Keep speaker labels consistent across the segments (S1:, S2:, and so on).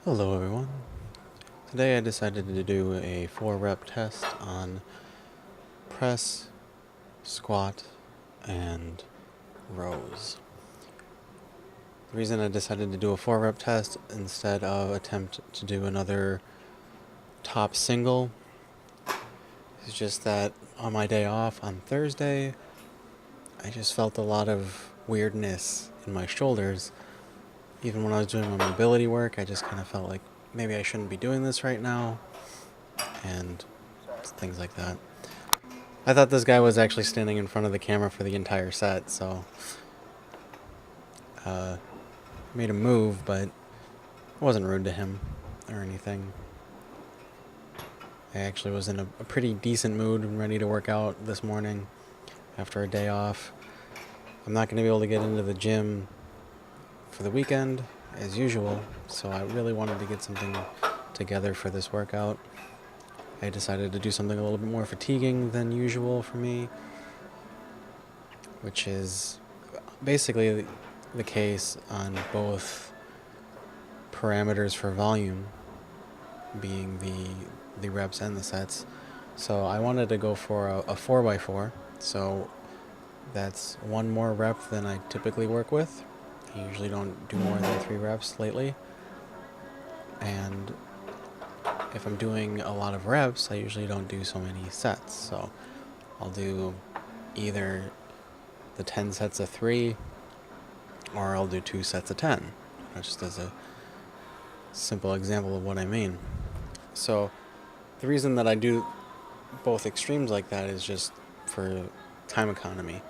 S1: Hello everyone. Today I decided to do a 4-rep test on press, squat, and rows. The reason I decided to do a 4-rep test instead of attempt to do another top single is just that on my day off on Thursday, I just felt a lot of weirdness in my shoulders. Even when I was doing my mobility work, I just kind of felt like maybe I shouldn't be doing this right now, and things like that. I thought this guy was actually standing in front of the camera for the entire set, so made a move, but I wasn't rude to him or anything. I actually was in a pretty decent mood and ready to work out this morning after a day off. I'm not going to be able to get into the gym for the weekend as usual, so I really wanted to get something together for this workout. I decided to do something a little bit more fatiguing than usual for me, which is basically the case on both parameters for volume, being the reps and the sets. So I wanted to go for a 4x4, so that's one more rep than I typically work with. I usually don't do more than 3 reps lately, and if I'm doing a lot of reps, I usually don't do so many sets, so I'll do either the 10 sets of 3 or I'll do 2 sets of 10, just as a simple example of what I mean. So the reason that I do both extremes like that is just for time economy.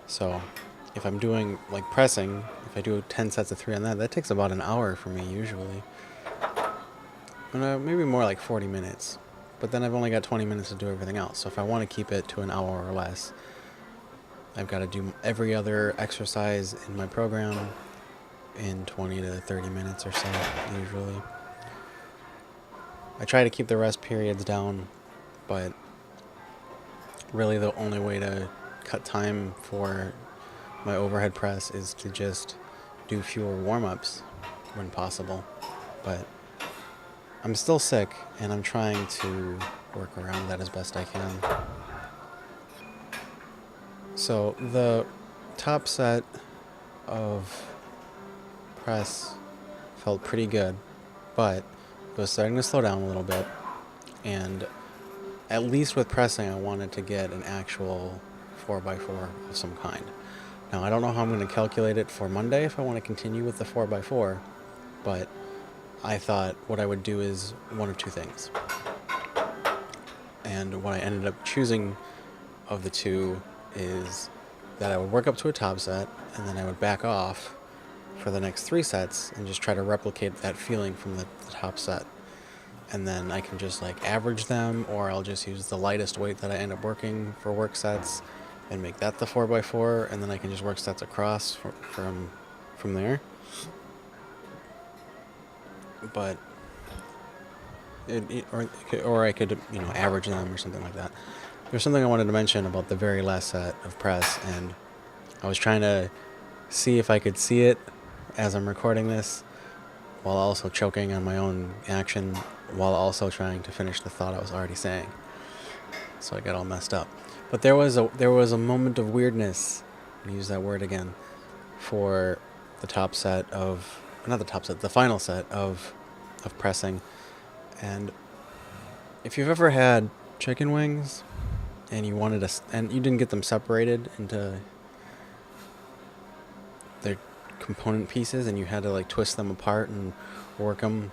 S1: So if I'm doing like pressing, if I do 10 sets of 3 on that takes about an hour for me usually. And maybe more like 40 minutes. But then I've only got 20 minutes to do everything else. So if I want to keep it to an hour or less, I've got to do every other exercise in my program in 20 to 30 minutes or so, usually. I try to keep the rest periods down, but really the only way to cut time for my overhead press is to just do fewer warm-ups when possible. But I'm still sick, and I'm trying to work around that as best I can. So the top set of press felt pretty good, but it was starting to slow down a little bit, and at least with pressing I wanted to get an actual 4x4 of some kind. Now I don't know how I'm going to calculate it for Monday if I want to continue with the 4x4, but I thought what I would do is one of two things. And what I ended up choosing of the two is that I would work up to a top set, and then I would back off for the next 3 sets and just try to replicate that feeling from the top set. And then I can just like average them, or I'll just use the lightest weight that I end up working for work sets and make that the 4x4, and then I can just work sets across from there. But or I could average them or something like that. There's something I wanted to mention about the very last set of press, and I was trying to see if I could see it as I'm recording this, while also choking on my own action, while also trying to finish the thought I was already saying. So I got all messed up. But there was a moment of weirdness, I'll use that word again, for the top set of, not the top set, the final set of pressing. And if you've ever had chicken wings and you wanted to, and you didn't get them separated into their component pieces, and you had to like twist them apart and work them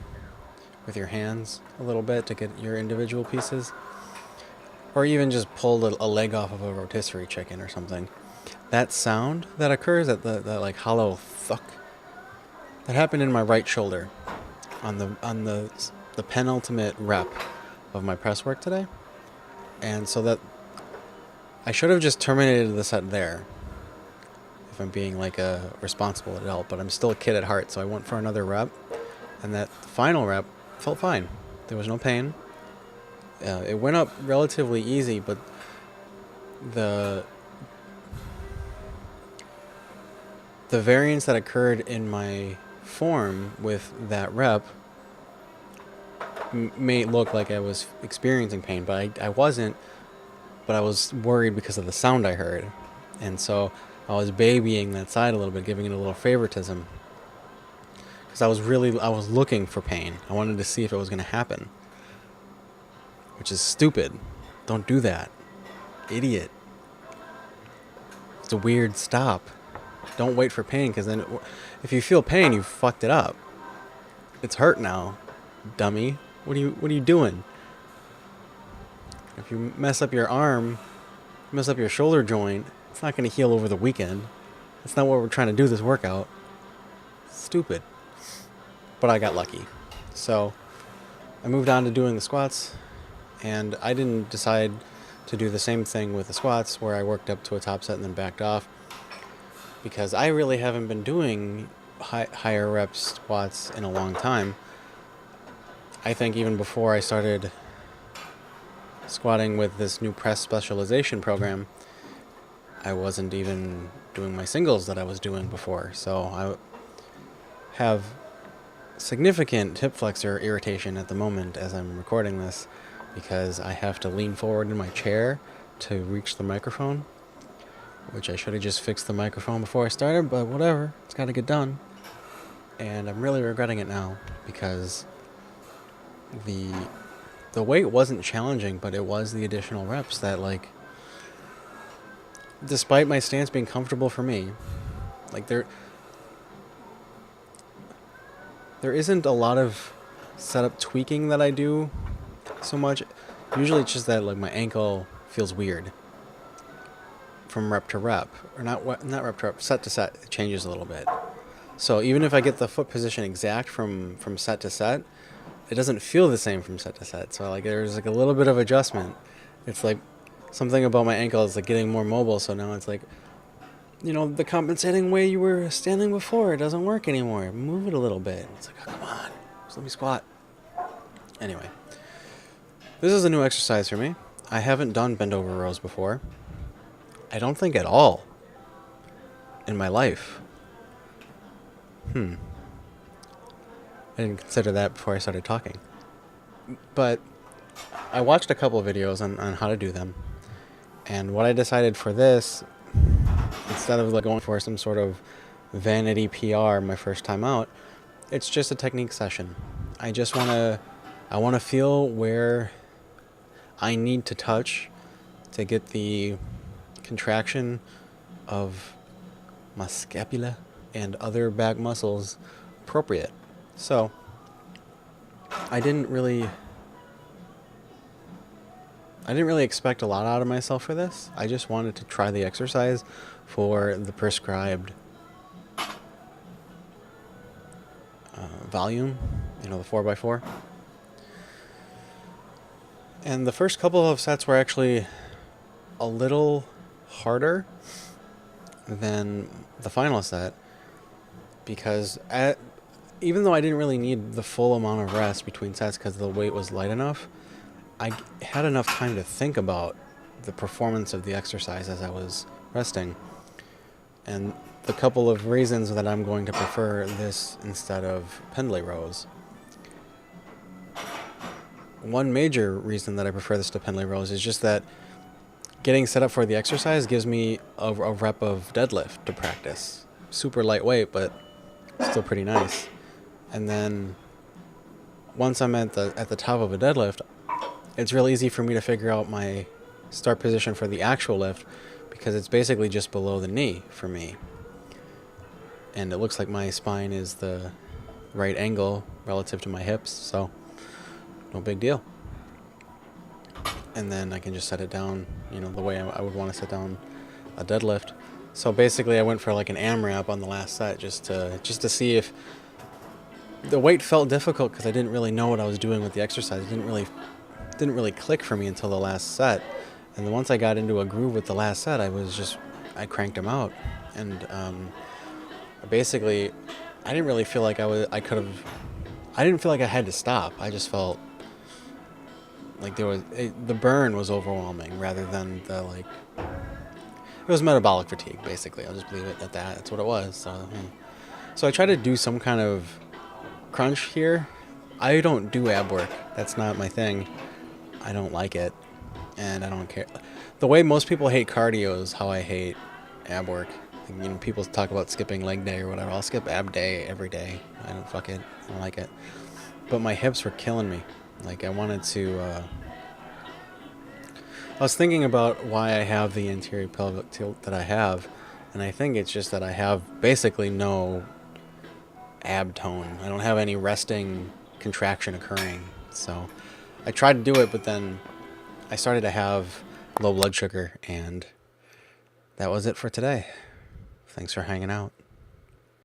S1: with your hands a little bit to get your individual pieces, or even just pulled a leg off of a rotisserie chicken or something, that sound that occurs at the like hollow thuck, that happened in my right shoulder on the penultimate rep of my press work today. And so that I should have just terminated the set there if I'm being like a responsible adult, but I'm still a kid at heart, so I went for another rep, and that final rep felt fine. There was no pain. It went up relatively easy, but the variance that occurred in my form with that rep may look like I was experiencing pain, but I wasn't. But I was worried because of the sound I heard. And so I was babying that side a little bit, giving it a little favoritism. Because I was looking for pain. I wanted to see if it was going to happen. Which is stupid. Don't do that. Idiot. It's a weird stop. Don't wait for pain, because then if you feel pain, you fucked it up. It's hurt now, dummy. What are you doing? If you mess up your arm, mess up your shoulder joint, it's not going to heal over the weekend. That's not what we're trying to do this workout. Stupid. But I got lucky. So I moved on to doing the squats, and I didn't decide to do the same thing with the squats where I worked up to a top set and then backed off, because I really haven't been doing higher rep squats in a long time. I think even before I started squatting with this new press specialization program, I wasn't even doing my singles that I was doing before. So I have significant hip flexor irritation at the moment as I'm recording this, because I have to lean forward in my chair to reach the microphone, which I should have just fixed the microphone before I started, but whatever, it's got to get done. And I'm really regretting it now, because the weight wasn't challenging, but it was the additional reps that, like, despite my stance being comfortable for me, like, there isn't a lot of setup tweaking that I do so much. Usually it's just that, like, my ankle feels weird from rep to rep, or not rep to rep, set to set. It changes a little bit. So even if I get the foot position exact from set to set, it doesn't feel the same from set to set. So, like, there's, like, a little bit of adjustment. It's like something about my ankle is, like, getting more mobile. So now it's like, you know, the compensating way you were standing before, it doesn't work anymore. Move it a little bit. It's like, oh, come on, just let me squat. Anyway, this is a new exercise for me. I haven't done bend over rows before. I don't think at all in my life. I didn't consider that before I started talking. But I watched a couple of videos on how to do them. And what I decided for this, instead of, like, going for some sort of vanity PR my first time out, it's just a technique session. I want to feel where I need to touch to get the contraction of my scapula and other back muscles appropriate. So I didn't really expect a lot out of myself for this. I just wanted to try the exercise for the prescribed volume, the 4x4. And the first couple of sets were actually a little harder than the final set, because even though I didn't really need the full amount of rest between sets because the weight was light enough, I had enough time to think about the performance of the exercise as I was resting. And the couple of reasons that I'm going to prefer this instead of pendlay rows. One major reason that I prefer this to pendlay rows is just that getting set up for the exercise gives me a rep of deadlift to practice. Super lightweight, but still pretty nice. And then once I'm at the top of a deadlift, it's real easy for me to figure out my start position for the actual lift, because it's basically just below the knee for me. And it looks like my spine is the right angle relative to my hips, so no big deal. And then I can just set it down, the way I would want to set down a deadlift. So basically I went for, like, an AMRAP on the last set just to see if the weight felt difficult, because I didn't really know what I was doing with the exercise. It didn't really click for me until the last set. And then once I got into a groove with the last set, I cranked them out. And basically I didn't really feel like I didn't feel like I had to stop. I just felt like the burn was overwhelming rather than it was metabolic fatigue, basically. I'll just leave it at that. That's what it was. So I tried to do some kind of crunch here, I don't do ab work. That's not my thing. I don't like it, and I don't care. The way most people hate cardio is how I hate ab work. You know, people talk about skipping leg day or whatever. I'll skip ab day every day. I don't fuck it. I don't like it. But my hips were killing me. Like I wanted to. I was thinking about why I have the anterior pelvic tilt that I have, and I think it's just that I have basically no ab tone. I don't have any resting contraction occurring. So I tried to do it, but then I started to have low blood sugar, and that was it for today. Thanks for hanging out.